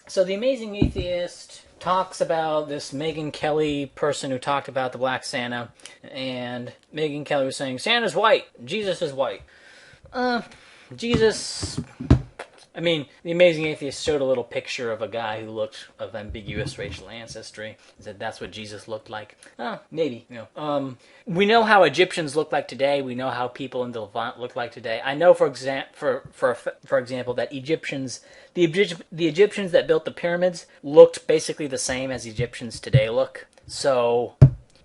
So The Amazing Atheist talks about this Megyn Kelly person who talked about the Black Santa, and Megyn Kelly was saying, Santa's white, Jesus is white. Jesus... I mean, The Amazing Atheist showed a little picture of a guy who looked of ambiguous racial ancestry. He said that's what Jesus looked like. Oh, maybe. We know how Egyptians look like today. We know how people in the Levant look like today. I know, for example, that the Egyptians that built the pyramids looked basically the same as Egyptians today look. So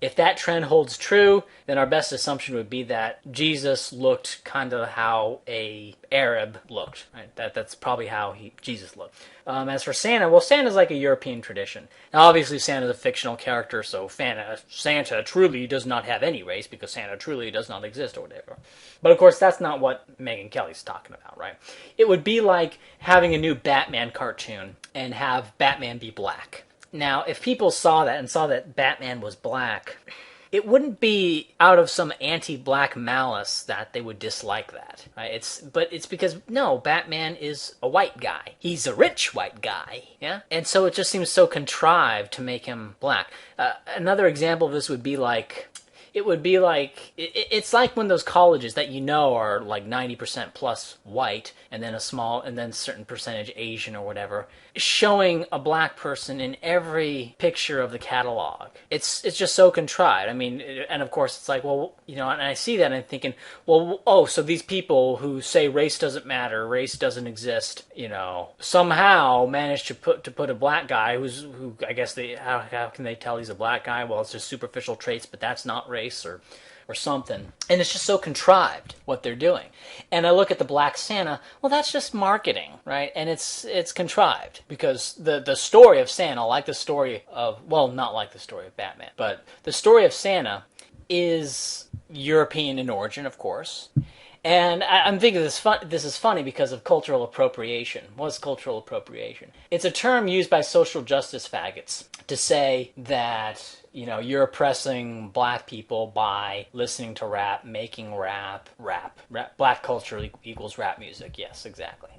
if that trend holds true, then our best assumption would be that Jesus looked kind of how a Arab looked. Right? That's probably how Jesus looked. As for Santa, well, Santa's like a European tradition. Now, obviously, Santa's a fictional character, so Santa truly does not have any race because Santa truly does not exist or whatever. But, of course, that's not what Megyn Kelly's talking about, right? It would be like having a new Batman cartoon and have Batman be black. Now, if people saw that and saw that Batman was black, it wouldn't be out of some anti-black malice that they would dislike that. Right? But it's because, no, Batman is a white guy. He's a rich white guy, yeah? And so it just seems so contrived to make him black. Another example of this would be like... It's like when those colleges that are like 90% plus white and then a certain percentage Asian or whatever, showing a black person in every picture of the catalog. It's just so contrived. I mean, and of course it's like, well, and I see that and I'm thinking, well, oh, so these people who say race doesn't matter, race doesn't exist, somehow managed to put a black guy who I guess how can they tell he's a black guy? Well, it's just superficial traits, but that's not race. Or something. And it's just so contrived what they're doing. And I look at the Black Santa, well, that's just marketing, right? And it's contrived because the story of Santa, like the story of, well, not like the story of Batman, but the story of Santa is European in origin, of course. And I'm thinking this is funny because of cultural appropriation. What's cultural appropriation? It's a term used by social justice faggots to say that, you're oppressing black people by listening to rap, making rap. Black culture equals rap music. Yes, exactly.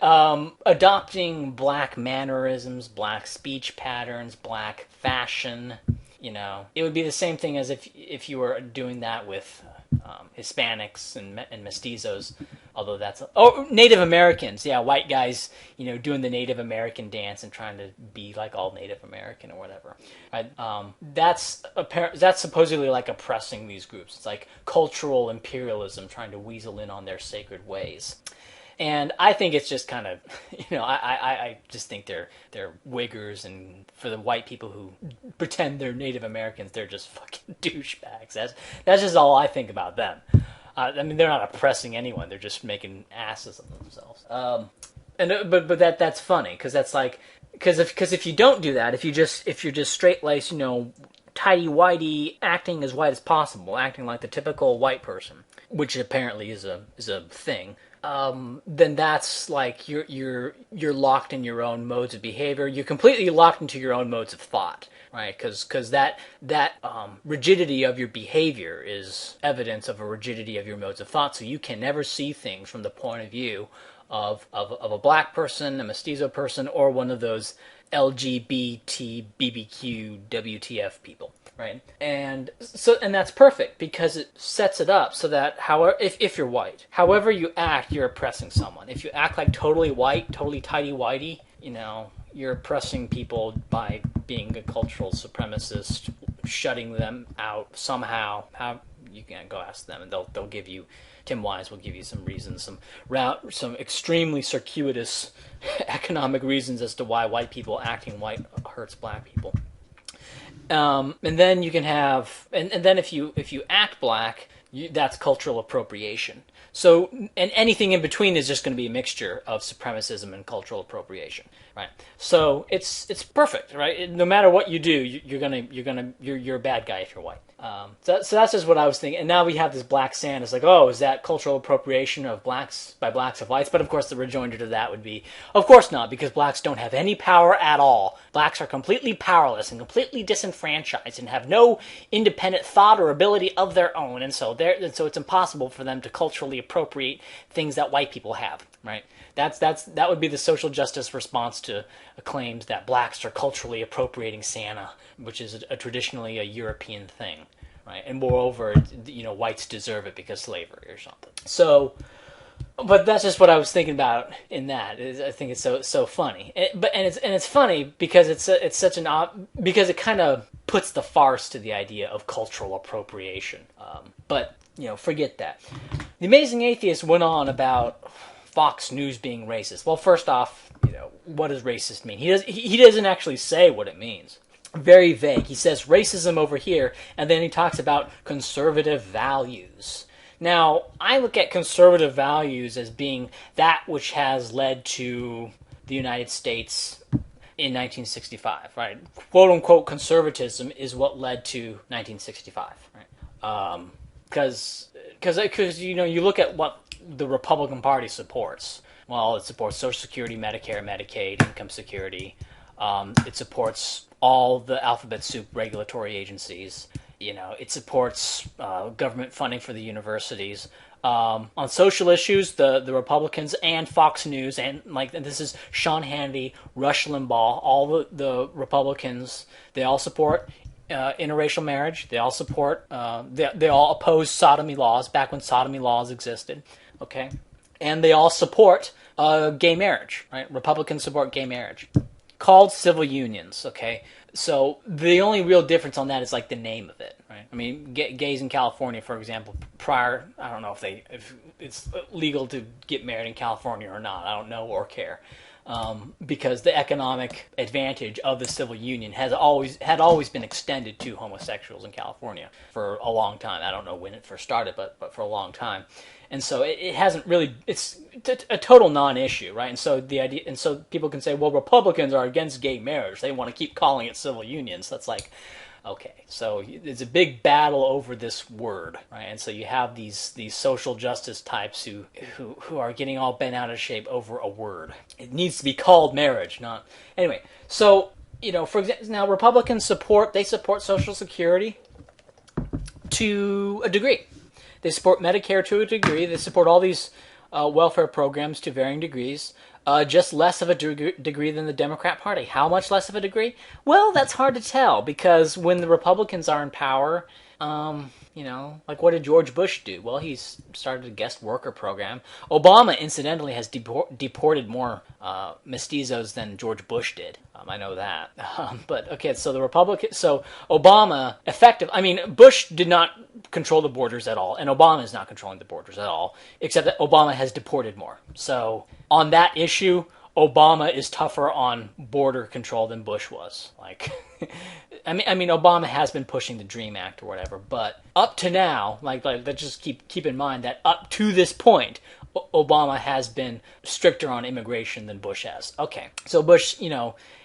Adopting black mannerisms, black speech patterns, black fashion. It would be the same thing as if you were doing that with Hispanics and mestizos, although Native Americans, yeah, white guys, doing the Native American dance and trying to be like all Native American or whatever. Right? That's supposedly like oppressing these groups. It's like cultural imperialism trying to weasel in on their sacred ways. And I think it's just kind of, I just think they're wiggers, and for the white people who pretend they're Native Americans, they're just fucking douchebags. That's just all I think about them. I mean, they're not oppressing anyone; they're just making asses of themselves. But that's funny because that's like because if you don't do that, if you're just straight laced, tidy whitey, acting as white as possible, acting like the typical white person, which apparently is a thing. Then that's like you're locked in your own modes of behavior. You're completely locked into your own modes of thought, right? Because that rigidity of your behavior is evidence of a rigidity of your modes of thought. So you can never see things from the point of view of a black person, a mestizo person, or one of those LGBT, BBQ, WTF people, right? And that's perfect because it sets it up so that if you're white, however you act, you're oppressing someone. If you act like totally white, totally tighty-whitey, you're oppressing people by being a cultural supremacist, shutting them out somehow. How you can go ask them, and they'll give you. Tim Wise will give you some reasons, some extremely circuitous economic reasons as to why white people acting white hurts black people. And then you can have, and then if you act black, that's cultural appropriation. So, and anything in between is just going to be a mixture of supremacism and cultural appropriation, right? So it's perfect, right? No matter what you do, you're a bad guy if you're white. So that's just what I was thinking. And now we have this black sand. It's like, oh, is that cultural appropriation of blacks by blacks of whites? But of course, the rejoinder to that would be, of course not, because blacks don't have any power at all. Blacks are completely powerless and completely disenfranchised and have no independent thought or ability of their own. And so it's impossible for them to culturally appropriate things that white people have, right? That would be the social justice response to claims that blacks are culturally appropriating Santa, which is traditionally a European thing, right? And moreover, whites deserve it because slavery or something. So, but that's just what I was thinking about in that. I think it's so funny, it's funny because it's such because it kind of puts the farce to the idea of cultural appropriation. But forget that. The Amazing Atheist went on about Fox News being racist. Well, first off, what does racist mean? He doesn't actually say what it means. Very vague. He says racism over here, and then he talks about conservative values. Now, I look at conservative values as being that which has led to the United States in 1965, right? Quote unquote conservatism is what led to 1965, right? Because you look at what the Republican Party supports. Well, it supports Social Security, Medicare, Medicaid, income security. It supports all the alphabet soup regulatory agencies. It supports government funding for the universities. On social issues, the Republicans and Fox News, and this is Sean Hannity, Rush Limbaugh, all the Republicans, they all support interracial marriage. They all support, they all oppose sodomy laws back when sodomy laws existed. Okay, and they all support gay marriage, right? Republicans support gay marriage, called civil unions. Okay, so the only real difference on that is the name of it, right? I mean, gays in California, for example, I don't know if it's legal to get married in California or not. I don't know or care. Because the economic advantage of the civil union had always been extended to homosexuals in California for a long time. I don't know when it first started, but for a long time. And so it hasn't really, it's a total non-issue, right? And so people can say, well, Republicans are against gay marriage. They want to keep calling it civil unions. That's okay, so there's a big battle over this word, right? And so you have these social justice types who are getting all bent out of shape over a word. It needs to be called marriage, not... Anyway, so, for example, now Republicans support Social Security to a degree. They support Medicare to a degree. They support all these welfare programs to varying degrees. Just less of a degree than the Democrat Party. How much less of a degree? Well, that's hard to tell, because when the Republicans are in power, what did George Bush do? Well, he's started a guest worker program. Obama, incidentally, has deported more mestizos than George Bush did. I know that. But, okay, so Obama, Bush did not control the borders at all, and Obama is not controlling the borders at all, except that Obama has deported more. So, on that issue, Obama is tougher on border control than Bush was. Obama has been pushing the DREAM Act or whatever, but up to now, let's just keep in mind that up to this point, Obama has been stricter on immigration than Bush has. Okay, so Bush,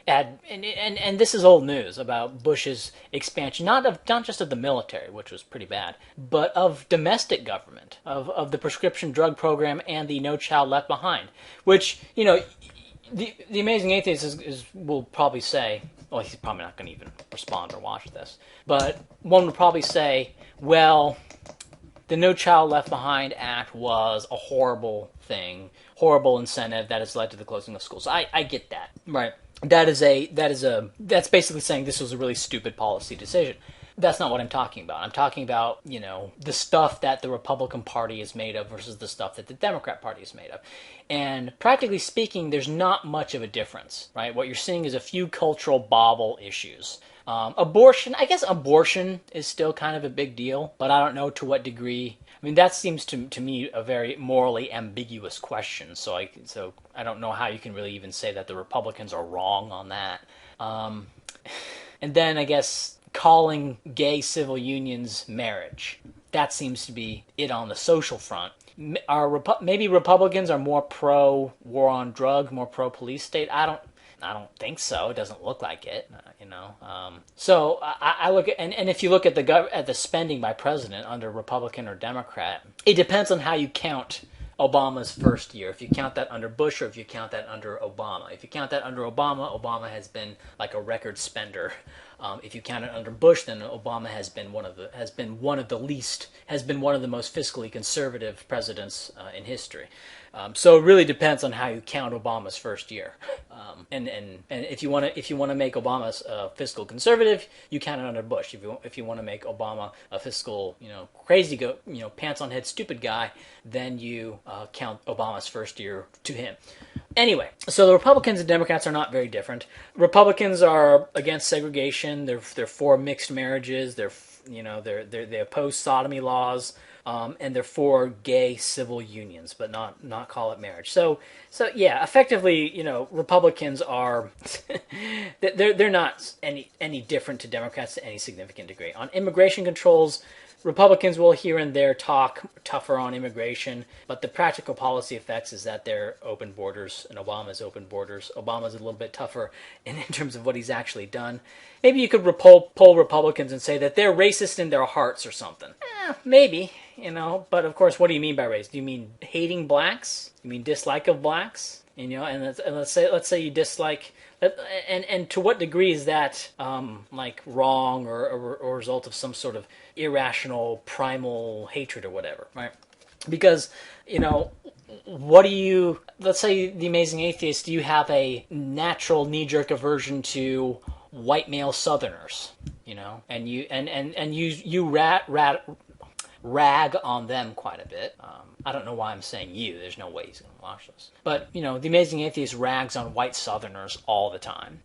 and this is old news about Bush's expansion, not just of the military, which was pretty bad, but of domestic government, of the prescription drug program and the No Child Left Behind, which, the Amazing Atheist will probably say, well, he's probably not going to even respond or watch this, but one would probably say, well, the No Child Left Behind Act was a horrible thing, horrible incentive that has led to the closing of schools. I get that, right? That's basically saying this was a really stupid policy decision. That's not what I'm talking about. I'm talking about, the stuff that the Republican Party is made of versus the stuff that the Democrat Party is made of. And practically speaking, there's not much of a difference, right? What you're seeing is a few cultural bobble issues. Abortion, I guess abortion is still kind of a big deal, but I don't know to what degree. That seems to me a very morally ambiguous question, so I don't know how you can really even say that the Republicans are wrong on that. And then I guess calling gay civil unions marriage. That seems to be it on the social front. maybe Republicans are more pro war on drug, more pro police state. I don't think so. It doesn't look like it, you know. So I look at, and if you look at the spending by president under Republican or Democrat, it depends on how you count Obama's first year. If you count that under Bush or if you count that under Obama. If you count that under Obama, Obama has been like a record spender. If you count it under Bush, then Obama has been one of the most fiscally conservative presidents in history. So it really depends on how you count Obama's first year. And if you want to make Obama a fiscal conservative, you count it under Bush. If you want to make Obama a fiscal, crazy pants on head stupid guy, then you count Obama's first year to him. Anyway, so the Republicans and Democrats are not very different. Republicans are against segregation. They're for mixed marriages. They oppose sodomy laws. And they're for gay civil unions, but not call it marriage. So yeah, effectively, Republicans are they're not any different to Democrats to any significant degree. On immigration controls, Republicans will here and there talk tougher on immigration, but the practical policy effects is that they're open borders, and Obama's open borders. Obama's a little bit tougher in terms of what he's actually done. Maybe you could poll Republicans and say that they're racist in their hearts or something. Maybe, but of course, what do you mean by race? Do you mean hating blacks? Do you mean dislike of blacks? And let's say you dislike, and to what degree is that like wrong or a result of some sort of irrational primal hatred or whatever, right? Because let's say The Amazing Atheist, do you have a natural knee-jerk aversion to white male Southerners, and you rag on them quite a bit. I don't know why I'm saying you. There's no way he's going to watch this. But, The Amazing Atheist rags on white Southerners all the time,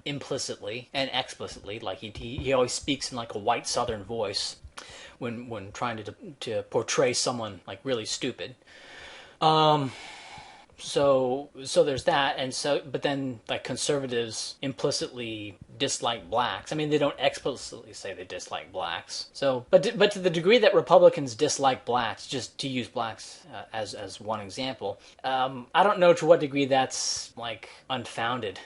implicitly and explicitly. Like he always speaks in like a white Southern voice when trying to portray someone like really stupid. So there's that, but then like conservatives implicitly dislike blacks. I mean, they don't explicitly say they dislike blacks. So, but to the degree that Republicans dislike blacks, just to use blacks as one example, I don't know to what degree that's like unfounded.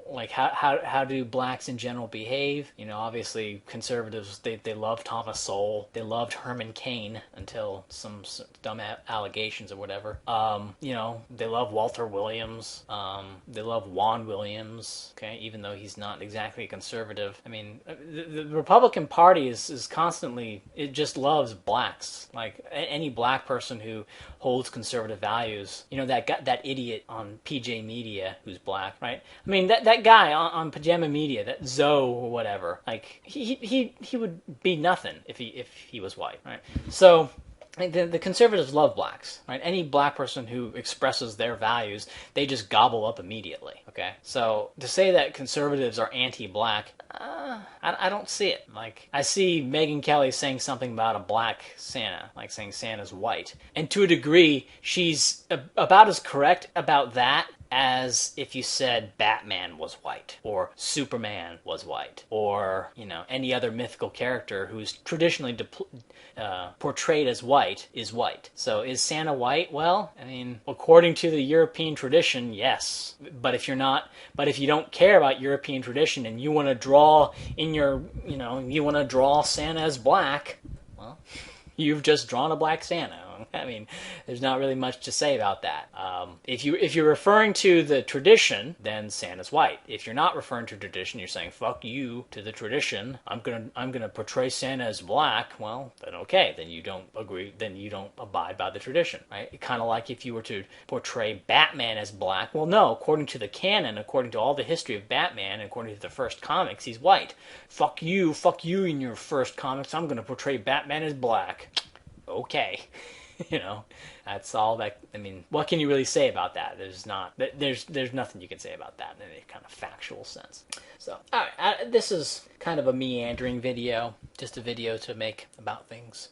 Like how do blacks in general behave? Obviously conservatives they love Thomas Sowell, they loved Herman Cain until some dumb allegations or whatever. They love Walter Williams. They love Juan Williams. Okay, even though he's not exactly a conservative. I mean, the Republican Party is constantly, it just loves blacks. Like any black person who holds conservative values. That idiot on PJ Media who's black, right? I mean that guy on Pajama Media, that Zoe or whatever. Like he would be nothing if he was white, right? So. The conservatives love blacks, right? Any black person who expresses their values, they just gobble up immediately, okay? So to say that conservatives are anti-black, I don't see it. Like, I see Megyn Kelly saying something about a black Santa, like saying Santa's white. And to a degree, she's about as correct about that as if you said Batman was white, or Superman was white, or, any other mythical character who's traditionally portrayed as white is white. So is Santa white? Well, I mean, according to the European tradition, yes. But if you don't care about European tradition and you want to draw Santa as black, well, you've just drawn a black Santa. I mean, there's not really much to say about that. If you're referring to the tradition, then Santa's white. If you're not referring to tradition, you're saying fuck you to the tradition. I'm gonna portray Santa as black. Well, then okay, then you don't agree. Then you don't abide by the tradition, right? Kind of like if you were to portray Batman as black. Well, no, according to the canon, according to all the history of Batman, according to the first comics, he's white. Fuck you in your first comics. I'm gonna portray Batman as black. Okay. That's all that. I mean, what can you really say about that? There's nothing you can say about that in any kind of factual sense. So, all right, this is kind of a meandering video, just a video to make about things.